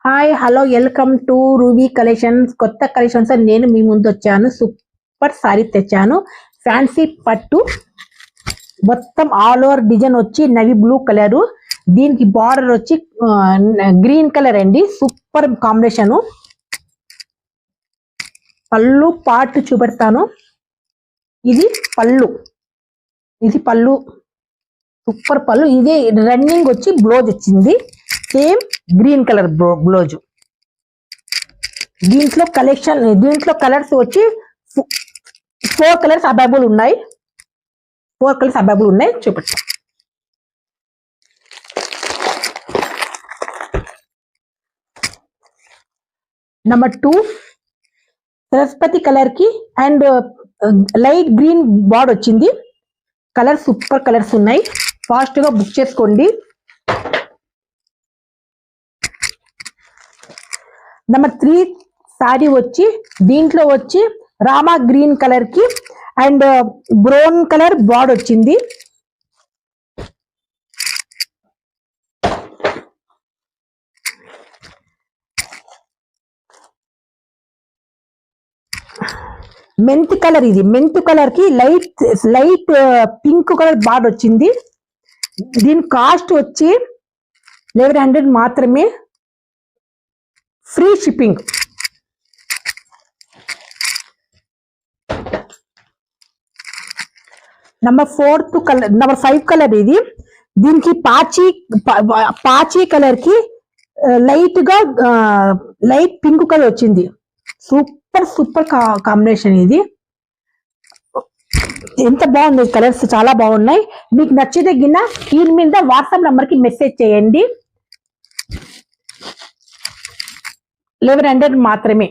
Hi hello welcome to ruby collections. కొత్త collections నేను మీ ముందు వచ్చాను. సూపర్ సారీ తెచ్చాను. ఫ్యాన్సీ పట్టు మొత్తం ఆల్ ఓవర్ డిజైన్ వచ్చి నవీ బ్లూ కలర్, దీనికి బార్డర్ వచ్చి గ్రీన్ కలర్ అండి. Super combination. పళ్ళు పార్ట్ చూపెడతాను. ఇది పళ్ళు, ఇది పళ్ళు, సూపర్ పళ్ళు. ఇది రన్నింగ్ వచ్చి బ్లౌజ్ వచ్చింది, సేమ్ గ్రీన్ కలర్ బ్లౌజ్. దీంట్లో కలెక్షన్, దీంట్లో కలర్స్ వచ్చి 4 కలర్స్ అవైలబుల్ ఉన్నాయి. 4 కలర్స్ అవైలబుల్ ఉన్నాయి, చూపిస్తా. నెంబర్ 2 సరస్వతి కలర్ కి అండ్ లైట్ గ్రీన్ బార్డర్ వచ్చింది. కలర్ సూపర్ కలర్స్ ఉన్నాయి, ఫాస్ట్ గా బుక్ చేసుకోండి. నెంబర్ 3 సారీ వచ్చి దీంట్లో వచ్చి రామా గ్రీన్ కలర్ కి అండ్ బ్రౌన్ కలర్ బార్డర్ వచ్చింది. మెంతి కలర్, ఇది మెంతి కలర్ కి లైట్ పింక్ కలర్ బార్డర్ వచ్చింది. దీని కాస్ట్ వచ్చి 1100 మాత్రమే, ఫ్రీ షిప్పింగ్. నెంబర్ 5 కలర్ ఇది. దీనికి పాచి కలర్ కి లైట్ పింక్ కలర్ వచ్చింది. Super combination. ఇది ఎంత బాగుంది, కలర్స్ చాలా బాగున్నాయి. మీకు నచ్చితే గిన్న స్క్రీన్ మీద వాట్సాప్ నంబర్ కి మెసేజ్ చేయండి. 1100 మాత్రమే.